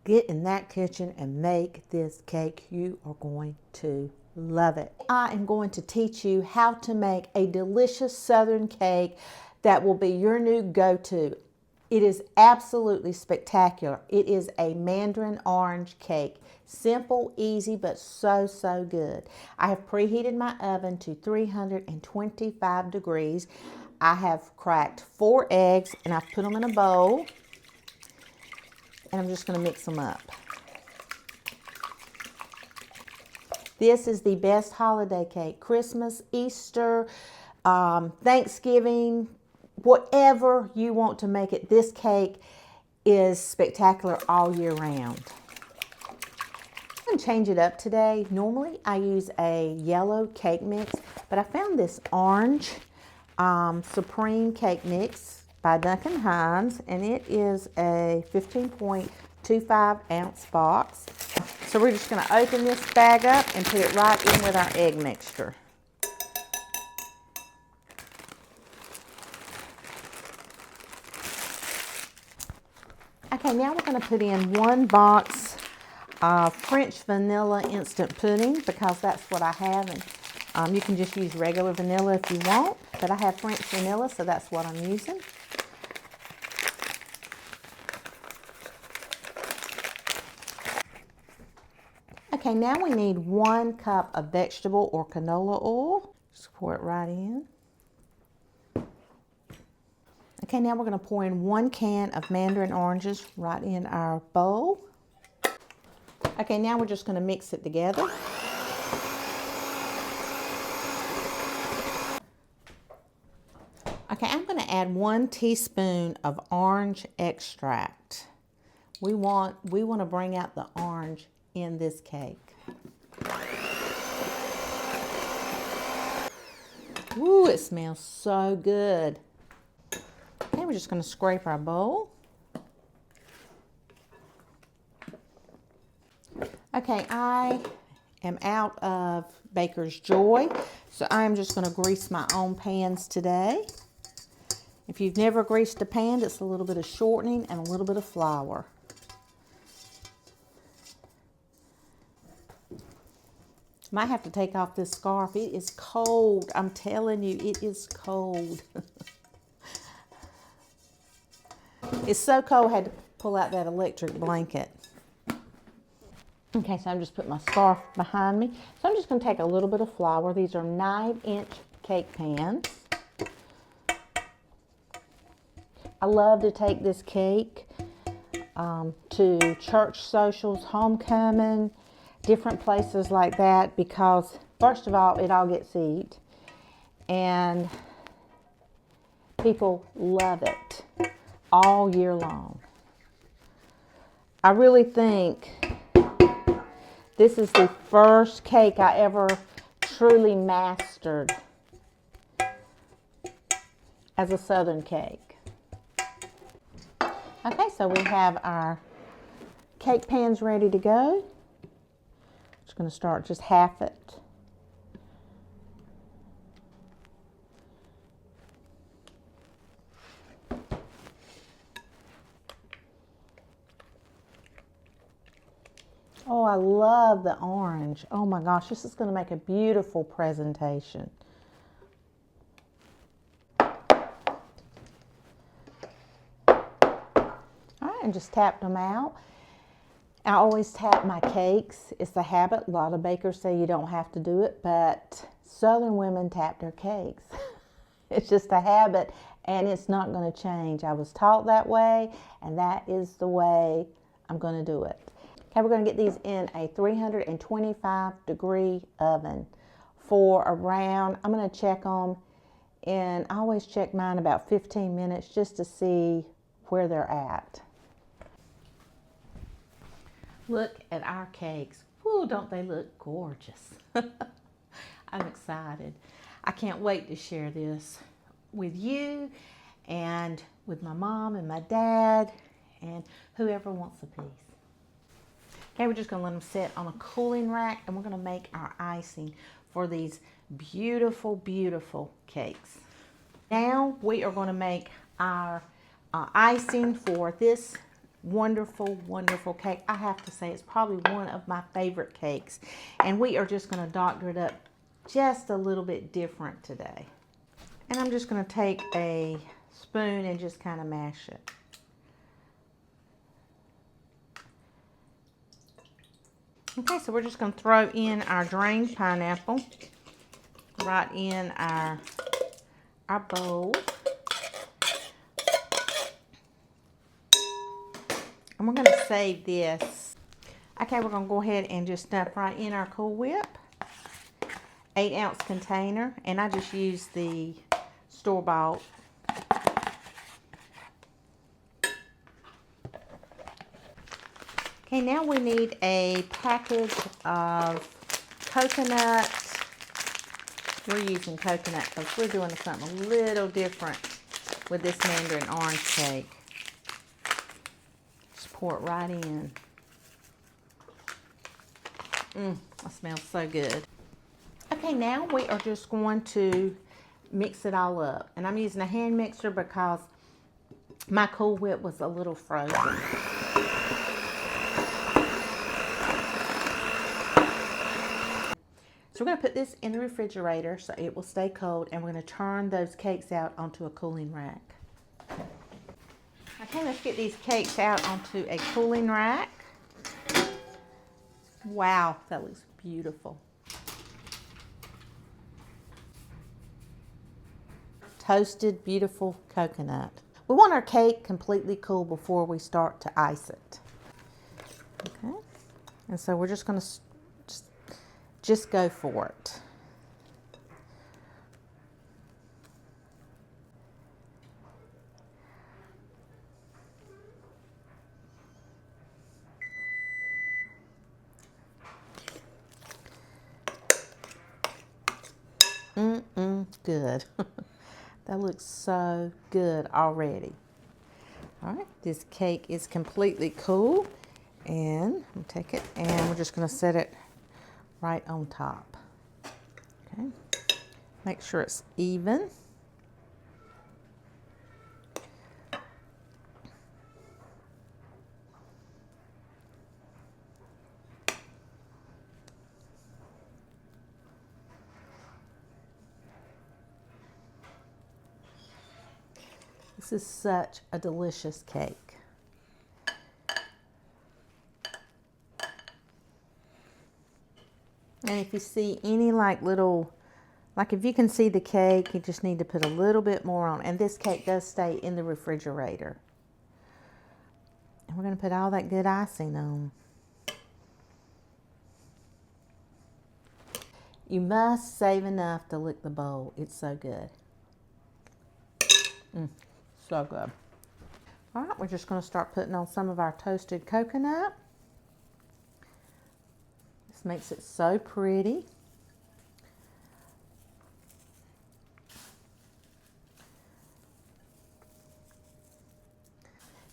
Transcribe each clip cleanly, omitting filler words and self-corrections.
Get in that kitchen and make this cake. You are going to love it. I am going to teach you how to make a delicious Southern cake that will be your new go-to. It is absolutely spectacular. It is a Mandarin orange cake. Simple, easy, but so, so good. I have preheated my oven to 325 degrees. I have cracked 4 eggs and I've put them in a bowl. And I'm just going to mix them up. This is the best holiday cake. Christmas, Easter, Thanksgiving, whatever you want to make it. This cake is spectacular all year round. I'm going to change it up today. Normally I use a yellow cake mix, but I found this orange Supreme cake mix by Duncan Hines, and it is a 15.25 ounce box. So we're just going to open this bag up and put it right in with our egg mixture. Okay, now we're going to put in 1 box of French vanilla instant pudding because that's what I have, and you can just use regular vanilla if you want, but I have French vanilla, so that's what I'm using. Okay, now we need 1 cup of vegetable or canola oil. Just pour it right in. Okay, now we're going to pour in 1 can of Mandarin oranges right in our bowl. Okay, now we're just going to mix it together. Okay, I'm going to add 1 teaspoon of orange extract. We want to bring out the orange in this cake. Ooh, it smells so good. Okay, we're just going to scrape our bowl. Okay, I am out of Baker's Joy, so I'm just going to grease my own pans today. If you've never greased a pan, it's a little bit of shortening and a little bit of flour. Might have to take off this scarf. It is cold. I'm telling you, it is cold. It's so cold, I had to pull out that electric blanket. Okay, so I'm just putting my scarf behind me. So I'm just going to take a little bit of flour. These are 9-inch cake pans. I love to take this cake to church socials, homecoming, different places like that, because first of all, it all gets eat and people love it all year long. I really think this is the first cake I ever truly mastered as a Southern cake. Okay, so we have our cake pans ready to go. Just going to start just half it. Oh, I love the orange. Oh my gosh, this is going to make a beautiful presentation. And just tapped them out. I always tap my cakes. It's a habit. A lot of bakers say you don't have to do it, but Southern women tap their cakes. It's just a habit and it's not going to change. I was taught that way and that is the way I'm going to do it. Okay, we're going to get these in a 325-degree oven for around, I'm going to check them, and I always check mine about 15 minutes just to see where they're at. Look at our cakes. Ooh, don't they look gorgeous? I'm excited. I can't wait to share this with you and with my mom and my dad and whoever wants a piece. Okay, we're just going to let them sit on a cooling rack and we're going to make our icing for these beautiful, beautiful cakes. Now we are going to make our icing for this wonderful, wonderful cake. I have to say it's probably one of my favorite cakes. And we are just going to doctor it up just a little bit different today. And I'm just going to take a spoon and just kind of mash it. Okay, so we're just going to throw in our drained pineapple right in our bowl. And we're going to save this. Okay, we're going to go ahead and just stuff right in our Cool Whip. 8-ounce container, and I just use the store-bought. Okay, now we need a package of coconut. We're using coconut because we're doing something a little different with this Mandarin orange cake. Just pour it right in. It smells so good. Okay, now we are just going to mix it all up. And I'm using a hand mixer because my Cool Whip was a little frozen. So we're going to put this in the refrigerator so it will stay cold, and we're going to turn those cakes out onto a cooling rack. Okay, let's get these cakes out onto a cooling rack. Wow, that looks beautiful. Toasted, beautiful coconut. We want our cake completely cool before we start to ice it. Okay, and so we're just going to just go for it. Good. That looks so good already. All right, this cake is completely cool, and we'll take it and we're just going to set it right on top. Okay, make sure it's even. This is such a delicious cake. And if you see any like if you can see the cake, you just need to put a little bit more on. And this cake does stay in the refrigerator. And we're going to put all that good icing on. You must save enough to lick the bowl. It's so good. So good. All right, we're just going to start putting on some of our toasted coconut. This makes it so pretty.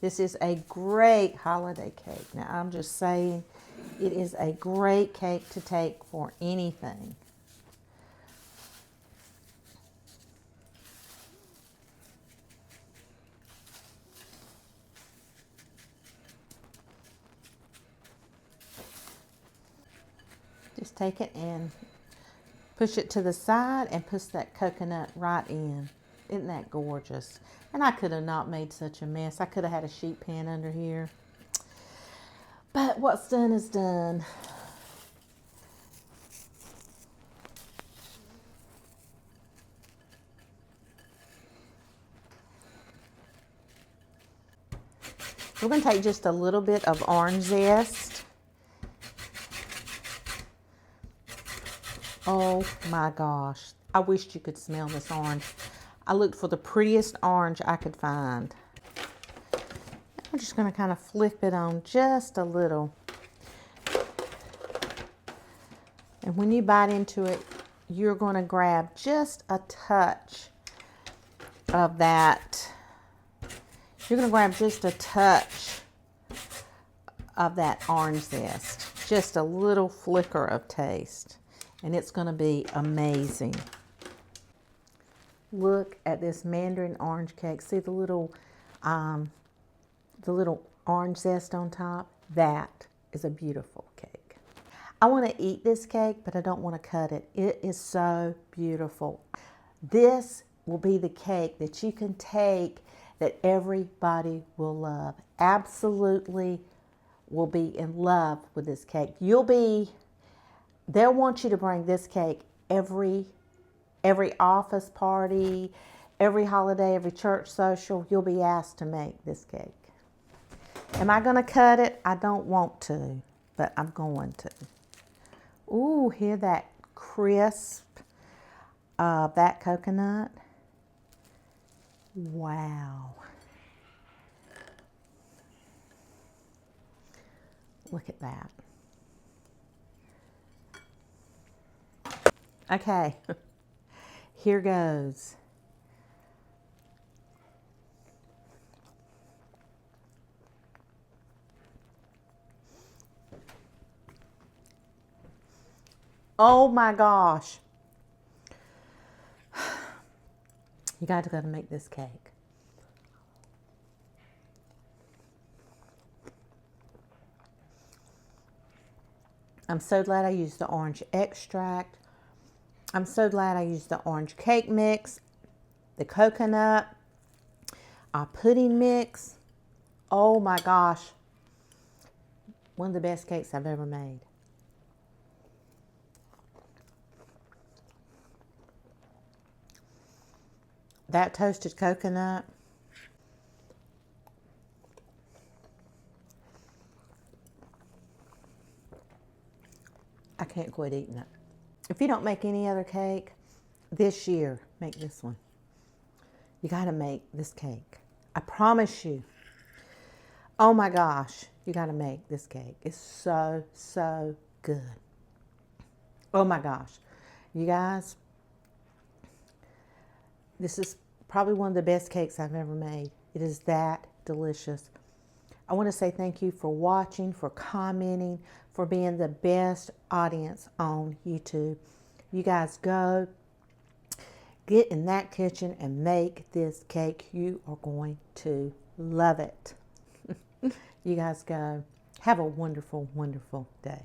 This is a great holiday cake. Now, I'm just saying, it is a great cake to take for anything. Just take it and push it to the side and push that coconut right in. Isn't that gorgeous? And I could have not made such a mess. I could have had a sheet pan under here. But what's done is done. We're going to take just a little bit of orange zest. Oh my gosh. I wished you could smell this orange. I looked for the prettiest orange I could find. I'm just going to kind of flip it on just a little. And when you bite into it, you're going to grab just a touch of that. You're going to grab just a touch of that orange zest. Just a little flicker of taste. And it's going to be amazing. Look at this Mandarin orange cake. See the little orange zest on top. That is a beautiful cake. I want to eat this cake, but I don't want to cut it. It is so beautiful. This will be the cake that you can take that everybody will love. Absolutely will be in love with this cake. They'll want you to bring this cake every office party, every holiday, every church social. You'll be asked to make this cake. Am I going to cut it? I don't want to, but I'm going to. Ooh, hear that crisp of that coconut? Wow. Look at that. Okay, here goes. Oh my gosh. You guys got to make this cake. I'm so glad I used the orange extract. I'm so glad I used the orange cake mix, the coconut, pudding mix. Oh my gosh. One of the best cakes I've ever made. That toasted coconut. I can't quit eating it. If you don't make any other cake this year, make this one. You got to make this cake. I promise you. Oh my gosh, you got to make this cake. It's so, so good. Oh my gosh. You guys, this is probably one of the best cakes I've ever made. It is that delicious. I want to say thank you for watching, for commenting, for being the best audience on YouTube. You guys go, get in that kitchen and make this cake. You are going to love it. You guys go. Have a wonderful, wonderful day.